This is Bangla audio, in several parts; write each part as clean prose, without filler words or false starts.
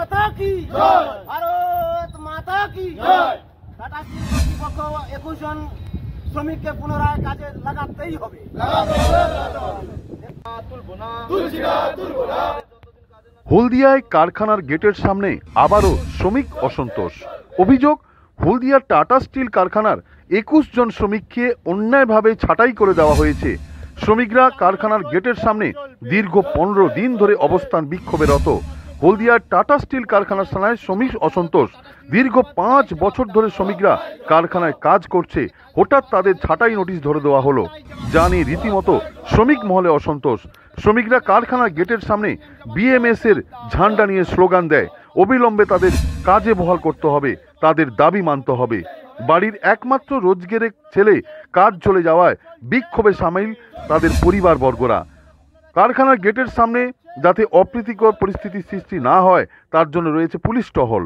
মাতা কি জয়, ভারত মাতা কি জয়। টাটা স্টিল কর্তৃপক্ষ 21 জন শ্রমিককে পুনরায় কাজে লাগাতেই হবে। হলদিয়ায় কারখানার গেটের সামনে আবারও শ্রমিক অসন্তোষ। অভিযোগ, হলদিয়ার টাটা স্টিল কারখানার 21 জন শ্রমিককে অন্যায়ভাবে ছাঁটাই করে দেওয়া হয়েছে। শ্রমিকরা কারখানার গেটের সামনে দীর্ঘ 15 দিন ধরে অবস্থান বিক্ষোভে রত। হলদিয়ার টাটা স্টিল কারখানার সামনে শ্রমিক অসন্তোষ। দীর্ঘ 5 বছর ধরে শ্রমিকরা কারখানায় কাজ করছে, হঠাৎ তাদের ছাঁটাই নোটিশ ধরে দেওয়া হলো, যা নিয়ে রীতিমতো শ্রমিক মহলে অসন্তোষ। শ্রমিকরা কারখানার গেটের সামনে বিএমএস এর ঝান্ডা নিয়ে স্লোগান দেয়, অবিলম্বে তাদের কাজে বহাল করতে হবে, তাদের দাবি মানতে হবে। বাড়ির একমাত্র রোজগারের ছেলে কাজ চলে যাওয়ায় বিক্ষোভে সামিল তাদের পরিবারবর্গরা। কারখানার গেটের সামনে যাতে অপ্রীতিকর পরিস্থিতির সৃষ্টি না হয় তার জন্য রয়েছে পুলিশ টহল।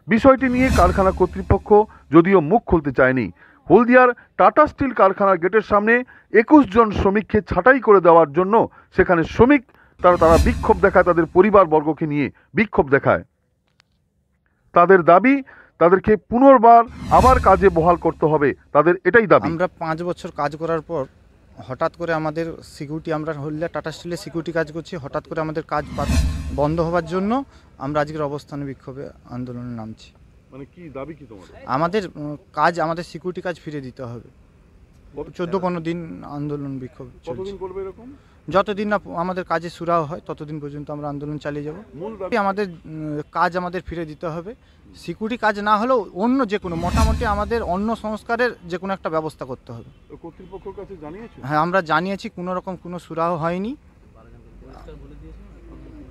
বিষয়টি নিয়ে কারখানা কর্তৃপক্ষ যদিও মুখ খুলতে চায়নি। হলদিয়ার টাটা স্টিল কারখানার গেটের সামনে 21 জন শ্রমিককে ছাঁটাই করে দেওয়ার জন্য সেখানে শ্রমিক তারা বিক্ষোভ দেখায়, তাদের পরিবারবর্গকে নিয়ে বিক্ষোভ দেখায়। তাদের দাবি, তাদেরকে পুনর্বার আবার কাজে বহাল করতে হবে, তাদের এটাই দাবি। আমরা 5 বছর কাজ করার পর হঠাৎ করে আমাদের সিকিউরিটি, আমরা হলদিয়া টাটা স্টিলে সিকিউরিটি কাজ করছি, হঠাৎ করে আমাদের কাজ বন্ধ হওয়ার জন্য আমরা আজকের অবস্থানে বিক্ষোভে আন্দোলনে নামছি। মানে কি দাবি কি তোমাদের? আমাদের কাজ, আমাদের সিকিউরিটি কাজ ফিরে দিতে হবে। 14-15 দিন আন্দোলন বিক্ষোভ চলছে। করবে এরকম? যতদিন না আমাদের কাজে সুরাহ হয় ততদিন পর্যন্ত আমরা আন্দোলন চালিয়ে যাব। আমাদের কাজ আমাদের ফিরে দিতে হবে। সিকিউরিটি কাজ না হলেও অন্য যে কোনো মোটামুটি আমাদের অন্য সংস্কারের যে কোনো একটা ব্যবস্থা করতে হবে। কর্তৃপক্ষের কাছে জানিয়েছো? হ্যাঁ, আমরা জানিয়েছি, কোনো রকম কোনো সুরাহ হয়নি।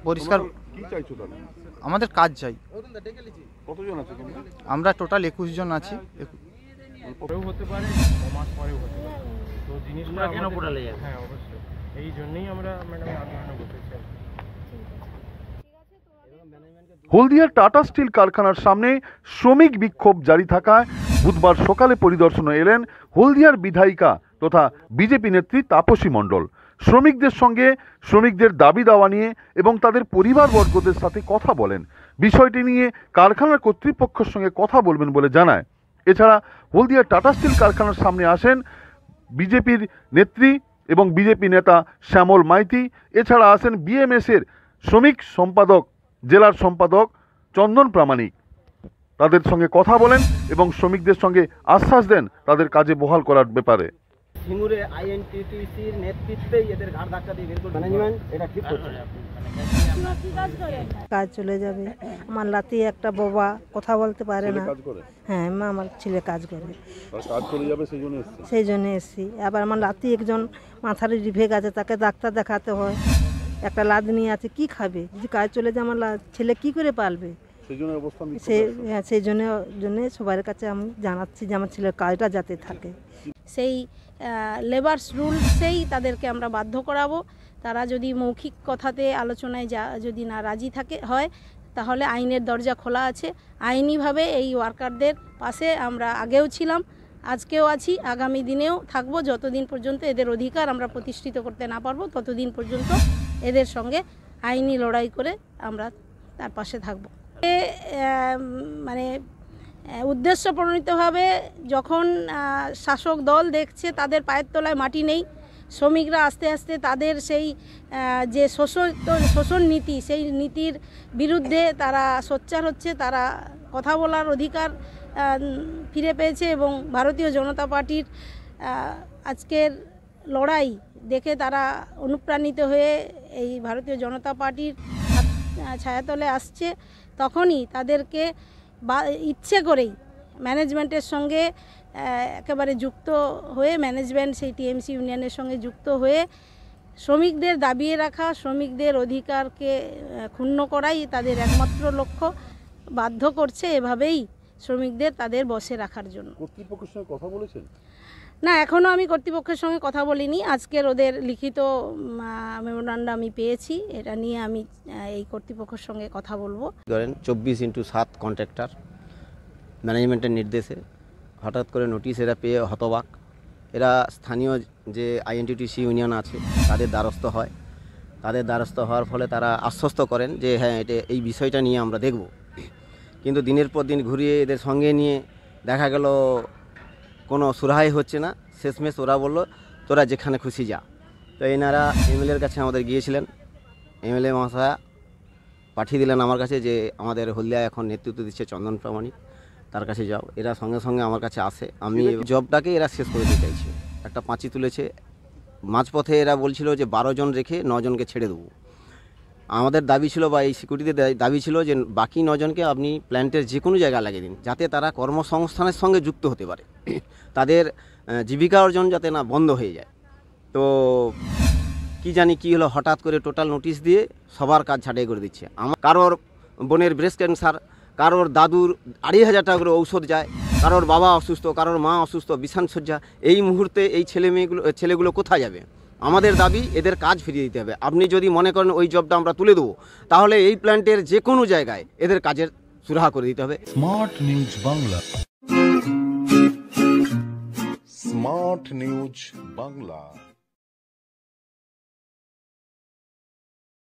পরিষ্কার কি চাইছো তাহলে? আমাদের কাজ চাই। কতজন আছে? আমরা টোটাল 21 জন আছি। পরেও হতে পারে, মাস পরেও হতে পারে। তো জিনিসটা কেন পোড়ালে যায়? হ্যাঁ, অবশ্যই। এই জন্যই আমরা ম্যাডাম আন্দোলনে বসেছি। হলদিয়ার টাটা স্টিল কারখানার সামনে শ্রমিক বিক্ষোভ জারি থাকায় বুধবার সকালে পরিদর্শনে এলেন হলদিয়ার বিধায়িকা তথা বিজেপি নেত্রী তাপসী মণ্ডল। শ্রমিকদের সঙ্গে শ্রমিকদের দাবি দাওয়া নিয়ে এবং তাদের পরিবারবর্গদের সাথে কথা বলেন। বিষয়টি নিয়ে কারখানার কর্তৃপক্ষের সঙ্গে কথা বলবেন বলে জানায়। এছাড়া হলদিয়ার টাটা স্টিল কারখানার সামনে আসেন বিজেপির নেত্রী এবং বিজেপি নেতা শ্যামল মাইতি। এছাড়া আসেন বিএমএস এর শ্রমিক সম্পাদক, জেলার সম্পাদক চন্দন প্রামাণিক। তাদের সঙ্গে কথা বলেন এবং শ্রমিকদের সঙ্গে আশ্বাস দেন তাদের কাজে বহাল করার ব্যাপারে। সিঙ্গুরে আইএনটিটিসির নেতৃত্বেই এদের ঘাড় ধাক্কা দিয়ে বের করে ম্যানেজমেন্ট এটা ঠিক করছে। কাজ চলে যাবে। আমার লাতি একটা বাবা কথা বলতে পারে না। হ্যাঁ, আমার ছেলে কাজ করে, কাজ চলে যাবে সেই জন্য এসছি। আবার আমার লাতি একজন মাথার রিভেগ আছে, তাকে ডাক্তার দেখাতে হয়। একটা লাদনি আছে, কি খাবে? যদি কাজ চলে যায় আমার ছেলে কি করে পালবে? সেই জন্য সবার কাছে আমি জানাচ্ছি যে আমার ছেলের কাজটা যাতে থাকে। সেই লেবার্স রুলসেই তাদেরকে আমরা বাধ্য করাবো। তারা যদি মৌখিক কথাতে আলোচনায় যদি না রাজি হয় তাহলে আইনের দরজা খোলা আছে। আইনিভাবে এই ওয়ার্কারদের পাশে আমরা আগেও ছিলাম, আজকেও আছি, আগামী দিনেও থাকবো। যতদিন পর্যন্ত এদের অধিকার আমরা প্রতিষ্ঠিত করতে না পারবো ততদিন পর্যন্ত এদের সঙ্গে আইনি লড়াই করে আমরা তার পাশে থাকবো। মানে উদ্দেশ্য প্রণীতভাবে যখন শাসক দল দেখছে তাদের পায়ের তলায় মাটি নেই, শ্রমিকরা আস্তে আস্তে তাদের সেই যে শোষণ নীতি, সেই নীতির বিরুদ্ধে তারা সোচ্চার হচ্ছে, তারা কথা বলার অধিকার ফিরে পেয়েছে। এবং ভারতীয় জনতা পার্টির আজকের লড়াই দেখে তারা অনুপ্রাণিত হয়ে এই ভারতীয় জনতা পার্টির ছায়াতলে আসছে। তখনই তাদেরকে ইচ্ছে করেই ম্যানেজমেন্টের সঙ্গে একেবারে যুক্ত হয়ে, ম্যানেজমেন্ট সেই টিএমসি ইউনিয়নের সঙ্গে যুক্ত হয়ে শ্রমিকদের দাবিয়ে রাখা, শ্রমিকদের অধিকারকে ক্ষুণ্ণ করাই তাদের একমাত্র লক্ষ্য। বাধ্য করছে এভাবেই শ্রমিকদের তাদের বসে রাখার জন্য। কর্তৃপক্ষের সঙ্গে কথা বলেছেন? না, এখনও আমি কর্তৃপক্ষের সঙ্গে কথা বলিনি। আজকের ওদের লিখিত মেমোরান্ডাম আমি পেয়েছি, এটা নিয়ে আমি এই কর্তৃপক্ষের সঙ্গে কথা বলবো। ধরেন 24/7 কন্ট্রাক্টর ম্যানেজমেন্টের নির্দেশে হঠাৎ করে নোটিশ এরা পেয়ে হতবাক। এরা স্থানীয় যে আইএনটিটিসি ইউনিয়ন আছে তাদের দ্বারস্থ হয়। তাদের দ্বারস্থ হওয়ার ফলে তারা আশ্বস্ত করেন যে হ্যাঁ এটা এই বিষয়টা নিয়ে আমরা দেখব। কিন্তু দিনের পর দিন ঘুরিয়ে এদের সঙ্গে নিয়ে দেখা গেল কোনো সুরাহাই হচ্ছে না। শেষমেশ ওরা বললো তোরা যেখানে খুশি যা। তো এনারা এমএলএর কাছে আমাদের গিয়েছিলেন, এমএলএ মহাশয়া পাঠিয়ে দিলেন আমার কাছে যে আমাদের হলদিয়া এখন নেতৃত্ব দিচ্ছে চন্দন প্রামাণিক, তার কাছে যাও। এরা সঙ্গে সঙ্গে আমার কাছে আসে। আমি জবটাকে এরা শেষ করে দিতে চাইছি। একটা পাঁচি তুলেছে মাঝপথে, এরা বলছিল যে 12 জন রেখে 9 জনকে ছেড়ে দেবো। আমাদের দাবি ছিল বা এই সিকিউরিটিতে দাবি ছিল যে বাকি 9 জনকে আপনি প্ল্যান্টের যে কোনো জায়গায় লাগিয়ে দিন, যাতে তারা কর্মসংস্থানের সঙ্গে যুক্ত হতে পারে, তাদের জীবিকা অর্জন যাতে না বন্ধ হয়ে যায়। তো কি জানি কি হলো, হঠাৎ করে টোটাল নোটিশ দিয়ে সবার কাজ ছাঁটাই করে দিচ্ছে। আমার কারোর বোনের ব্রেস্ট ক্যান্সার, কারোর দাদুর 2,500 টাকা করে ঔষধ যায়, কারোর বাবা অসুস্থ, কারোর মা অসুস্থ, বিছানসজ্জা। এই মুহূর্তে এই ছেলেগুলো কোথায় যাবে? আমাদের দাবি এদের কাজ ফিরিয়ে দিতে হবে। আপনি যদি মনে করেন ওই জবটা আমরা তুলে দেবো, তাহলে এই প্ল্যান্টের যে কোনো জায়গায় এদের কাজের সুরাহা করে দিতে হবে। Smart news Bangla, smart news Bangla.